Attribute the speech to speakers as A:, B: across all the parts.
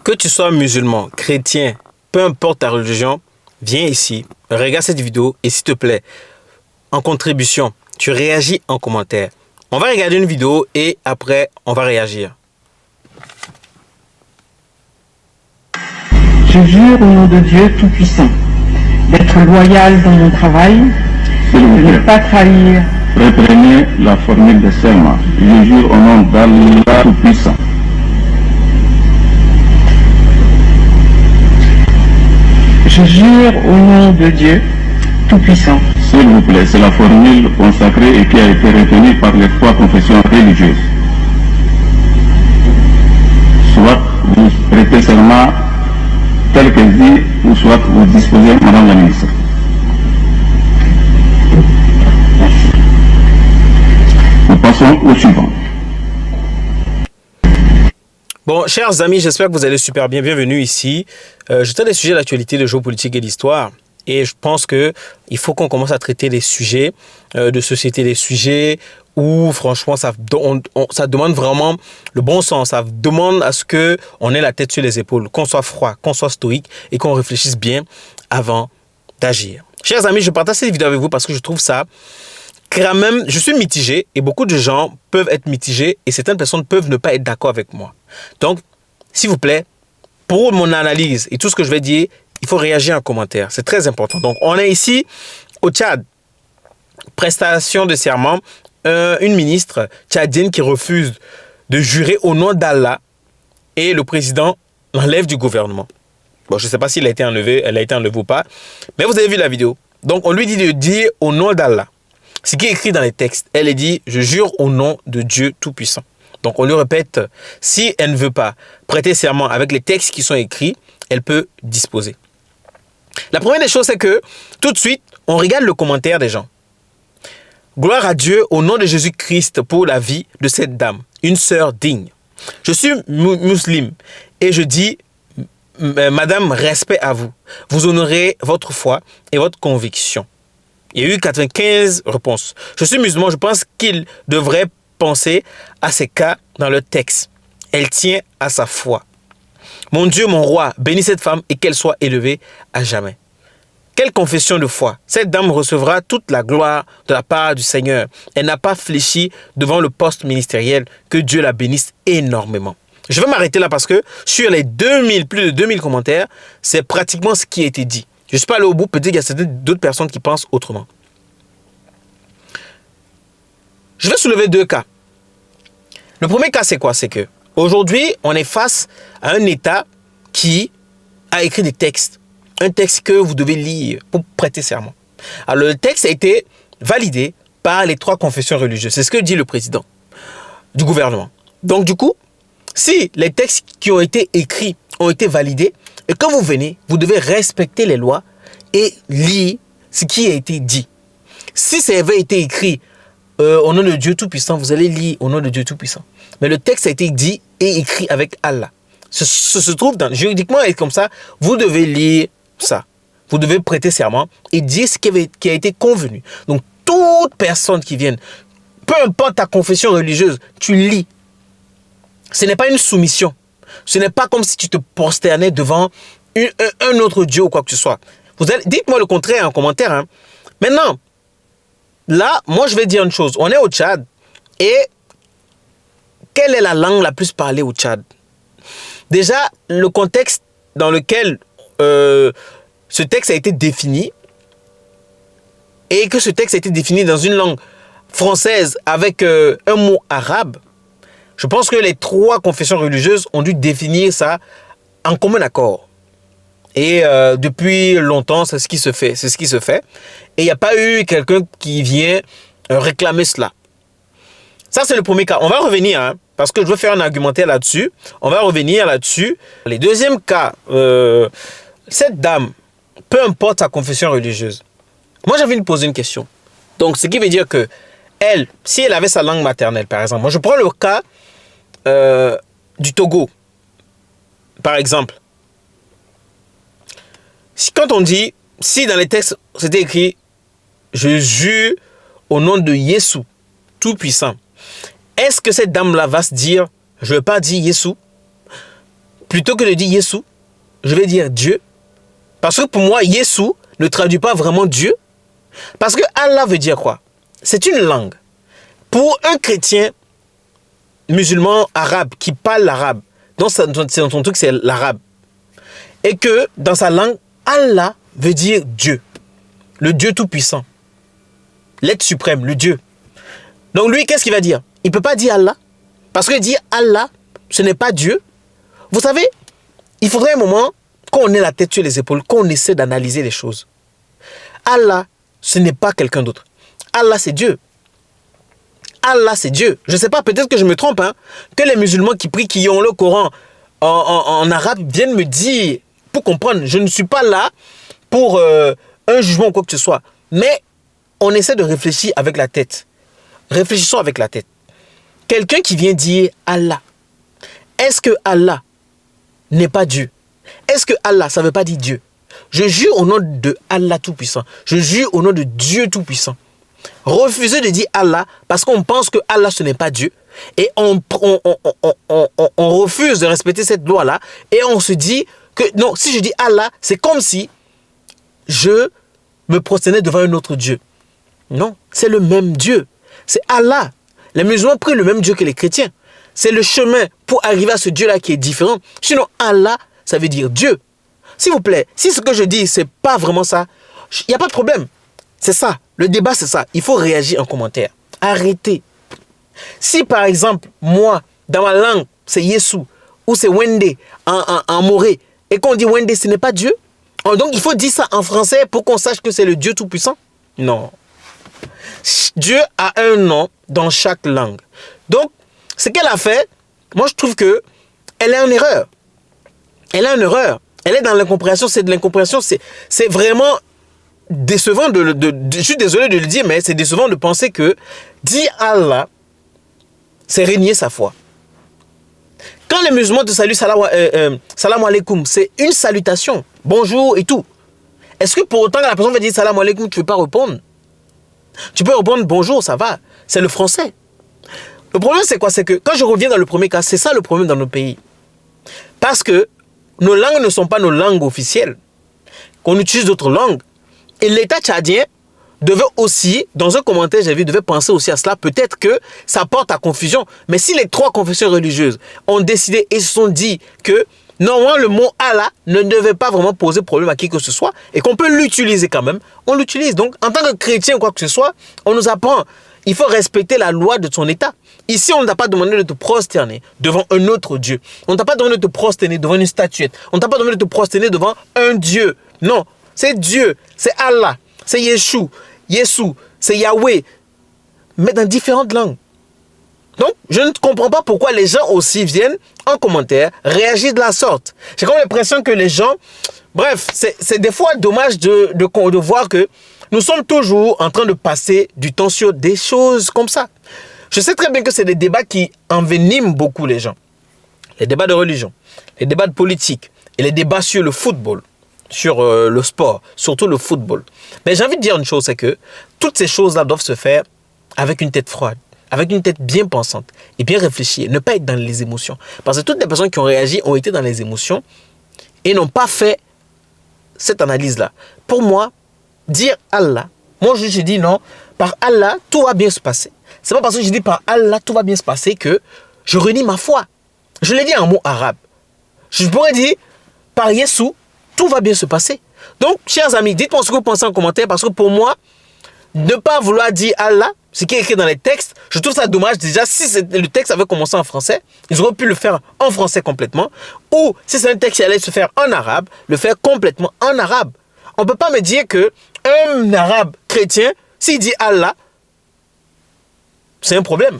A: Que tu sois musulman, chrétien, peu importe ta religion, viens ici, regarde cette vidéo et s'il te plaît, en contribution, tu réagis en commentaire. On va regarder une vidéo et après, on va réagir.
B: Je jure au nom de Dieu Tout-Puissant d'être loyal dans mon travail, de ne pas trahir.
C: Reprenez la formule de serment. Je jure au nom d'Allah Tout-Puissant.
B: Je jure au nom de Dieu Tout-Puissant.
C: S'il vous plaît, c'est la formule consacrée et qui a été retenue par les trois confessions religieuses. Soit vous prêtez serment tel que dit, ou soit vous disposez, Madame la Ministre. Nous passons au suivant.
A: Bon, chers amis, j'espère que vous allez super bien. Bienvenue ici. Je traite des sujets d'actualité, de géopolitique et d'histoire. Et je pense qu'il faut qu'on commence à traiter les sujets de société, les sujets où, franchement, ça demande vraiment le bon sens. Ça demande à ce qu'on ait la tête sur les épaules, qu'on soit froid, qu'on soit stoïque et qu'on réfléchisse bien avant d'agir. Chers amis, je partage cette vidéo avec vous parce que je trouve ça quand même, je suis mitigé et beaucoup de gens peuvent être mitigés et certaines personnes peuvent ne pas être d'accord avec moi. Donc, s'il vous plaît, pour mon analyse et tout ce que je vais dire, il faut réagir en commentaire. C'est très important. Donc, on est ici au Tchad. Prestation de serment. Une ministre tchadienne qui refuse de jurer au nom d'Allah et le président l'enlève du gouvernement. Bon, je ne sais pas s'il a été enlevé, elle a été enlevée ou pas, mais vous avez vu la vidéo. Donc, on lui dit de dire au nom d'Allah. Ce qui est écrit dans les textes, elle est dit « Je jure au nom de Dieu Tout-Puissant ». Donc, on lui répète, si elle ne veut pas prêter serment avec les textes qui sont écrits, elle peut disposer. La première des choses, c'est que tout de suite, on regarde le commentaire des gens. Gloire à Dieu au nom de Jésus-Christ pour la vie de cette dame, une sœur digne. Je suis musulmane et je dis, madame, respect à vous. Vous honorez votre foi et votre conviction. Il y a eu 95 réponses. Je suis musulman, je pense qu'il devrait penser à ces cas dans le texte. Elle tient à sa foi. Mon Dieu, mon roi, bénis cette femme et qu'elle soit élevée à jamais. Quelle confession de foi. Cette dame recevra toute la gloire de la part du Seigneur. Elle n'a pas fléchi devant le poste ministériel. Que Dieu la bénisse énormément. Je vais m'arrêter là parce que sur les plus de 2000 commentaires, c'est pratiquement ce qui a été dit. Je ne suis pas allé au bout, peut-être qu'il y a d'autres personnes qui pensent autrement. Je vais soulever deux cas. Le premier cas, c'est quoi? C'est que aujourd'hui, on est face à un État qui a écrit des textes. Un texte que vous devez lire pour prêter serment. Alors, le texte a été validé par les trois confessions religieuses. C'est ce que dit le président du gouvernement. Donc, du coup, si les textes qui ont été écrits ont été validés, et quand vous venez, vous devez respecter les lois et lire ce qui a été dit. Si ça avait été écrit au nom de Dieu Tout-Puissant, vous allez lire au nom de Dieu Tout-Puissant. Mais le texte a été dit et écrit avec Allah. Ce se trouve juridiquement et comme ça, vous devez lire ça. Vous devez prêter serment et dire ce qui a été convenu. Donc, toute personne qui vienne, peu importe ta confession religieuse, tu lis. Ce n'est pas une soumission. Ce n'est pas comme si tu te prosternais devant un autre Dieu ou quoi que ce soit. Dites-moi le contraire en commentaire. Hein. Maintenant, là, moi je vais dire une chose. On est au Tchad et quelle est la langue la plus parlée au Tchad? Déjà, le contexte dans lequel ce texte a été défini et que ce texte a été défini dans une langue française avec un mot arabe, je pense que les trois confessions religieuses ont dû définir ça en commun accord. Et depuis longtemps, c'est ce qui se fait. C'est ce qui se fait. Et il n'y a pas eu quelqu'un qui vient réclamer cela. Ça, c'est le premier cas. On va revenir, hein, parce que je veux faire un argumentaire là-dessus. On va revenir là-dessus. Les deuxièmes cas, cette dame, peu importe sa confession religieuse, moi, j'ai envie de poser une question. Donc, ce qui veut dire que elle, si elle avait sa langue maternelle, par exemple, moi, je prends le cas du Togo, par exemple. Quand on dit, si dans les textes, c'était écrit, je jure au nom de Yesu, Tout-Puissant, est-ce que cette dame-là va se dire, je ne veux pas dire Yesu? plutôt que de dire Yesou, je vais dire Dieu. Parce que pour moi, Yesou ne traduit pas vraiment Dieu. Parce que Allah veut dire quoi? C'est une langue. Pour un chrétien musulman arabe qui parle l'arabe, donc son truc c'est l'arabe, et que dans sa langue, Allah veut dire Dieu, le Dieu tout-puissant, l'être suprême, le Dieu. Donc lui, qu'est-ce qu'il va dire? Il ne peut pas dire Allah, parce que dire Allah, ce n'est pas Dieu. Vous savez, il faudrait un moment qu'on ait la tête sur les épaules, qu'on essaie d'analyser les choses. Allah, ce n'est pas quelqu'un d'autre. Allah, c'est Dieu. Allah, c'est Dieu. Je ne sais pas, peut-être que je me trompe, hein, que les musulmans qui prient, qui ont le Coran en arabe, viennent me dire, pour comprendre, je ne suis pas là pour un jugement ou quoi que ce soit. Mais on essaie de réfléchir avec la tête. Réfléchissons avec la tête. Quelqu'un qui vient dire Allah, est-ce que Allah n'est pas Dieu? Est-ce que Allah, ça ne veut pas dire Dieu? Je jure au nom de Allah Tout-Puissant. Je jure au nom de Dieu Tout-Puissant. Refuser de dire Allah parce qu'on pense que Allah ce n'est pas Dieu et on refuse de respecter cette loi-là et on se dit que non, si je dis Allah, c'est comme si je me prosternais devant un autre Dieu. Non, c'est le même Dieu. C'est Allah. Les musulmans prient le même Dieu que les chrétiens. C'est le chemin pour arriver à ce Dieu-là qui est différent. Sinon, Allah, ça veut dire Dieu. S'il vous plaît, si ce que je dis, c'est pas vraiment ça, il n'y a pas de problème. C'est ça. Le débat, c'est ça. Il faut réagir en commentaire. Arrêtez. Si, par exemple, moi, dans ma langue, c'est Yesou, ou c'est Wende, en Moré, et qu'on dit Wende, ce n'est pas Dieu, donc il faut dire ça en français pour qu'on sache que c'est le Dieu Tout-Puissant? Non. Dieu a un nom dans chaque langue. Donc, ce qu'elle a fait, moi je trouve que elle est en erreur. Elle est en erreur. Elle est dans l'incompréhension, c'est de l'incompréhension. C'est vraiment décevant je suis désolé de le dire, mais c'est décevant de penser que dire Allah, c'est régner sa foi. Quand les musulmans te saluent salam alaikum, c'est une salutation, bonjour et tout. Est-ce que pour autant que la personne va dire salam alaikum, tu ne veux pas répondre? Tu peux répondre bonjour, ça va. C'est le français. Le problème, c'est quoi? C'est que quand je reviens dans le premier cas, c'est ça le problème dans nos pays. Parce que nos langues ne sont pas nos langues officielles. Qu'on utilise d'autres langues. Et l'État tchadien devait aussi, dans un commentaire, j'ai vu, devait penser aussi à cela. Peut-être que ça porte à confusion. Mais si les trois confessions religieuses ont décidé et se sont dit que normalement le mot Allah ne devait pas vraiment poser problème à qui que ce soit et qu'on peut l'utiliser quand même, on l'utilise. Donc, en tant que chrétien ou quoi que ce soit, on nous apprend. Il faut respecter la loi de son État. Ici, on ne t'a pas demandé de te prosterner devant un autre Dieu. On ne t'a pas demandé de te prosterner devant une statuette. On ne t'a pas demandé de te prosterner devant un Dieu. Non, c'est Dieu, c'est Allah, c'est Yeshua, c'est Yahweh, mais dans différentes langues. Donc, je ne comprends pas pourquoi les gens aussi viennent en commentaire réagir de la sorte. J'ai comme l'impression que les gens... Bref, c'est des fois dommage de voir que nous sommes toujours en train de passer du temps sur des choses comme ça. Je sais très bien que c'est des débats qui enveniment beaucoup les gens. Les débats de religion, les débats de politique et les débats sur le football, sur le sport, surtout le football. Mais j'ai envie de dire une chose, c'est que toutes ces choses-là doivent se faire avec une tête froide, avec une tête bien pensante et bien réfléchie, ne pas être dans les émotions. Parce que toutes les personnes qui ont réagi ont été dans les émotions et n'ont pas fait cette analyse-là. Pour moi, dire Allah, moi je dis non, par Allah, tout va bien se passer. C'est pas parce que je dis par Allah, tout va bien se passer que je renie ma foi. Je l'ai dit en mot arabe. Je pourrais dire par Yeshua, tout va bien se passer. Donc, chers amis, dites-moi ce que vous pensez en commentaire parce que pour moi, ne pas vouloir dire Allah, ce qui est écrit dans les textes, je trouve ça dommage. Déjà, si le texte avait commencé en français, ils auraient pu le faire en français complètement. Ou si c'est un texte qui allait se faire en arabe, le faire complètement en arabe. On ne peut pas me dire qu'un arabe chrétien, s'il dit Allah, c'est un problème.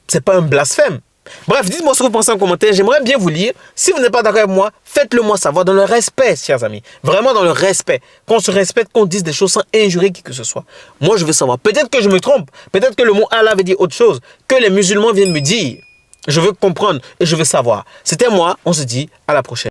A: C'est pas un blasphème. Bref, dites-moi ce que vous pensez en commentaire. J'aimerais bien vous lire. Si vous n'êtes pas d'accord avec moi, faites-le moi savoir dans le respect, chers amis. Vraiment dans le respect. Qu'on se respecte, qu'on dise des choses sans injurer qui que ce soit. Moi, je veux savoir. Peut-être que je me trompe. Peut-être que le mot Allah veut dire autre chose. Que les musulmans viennent me dire. Je veux comprendre et je veux savoir. C'était moi. On se dit à la prochaine.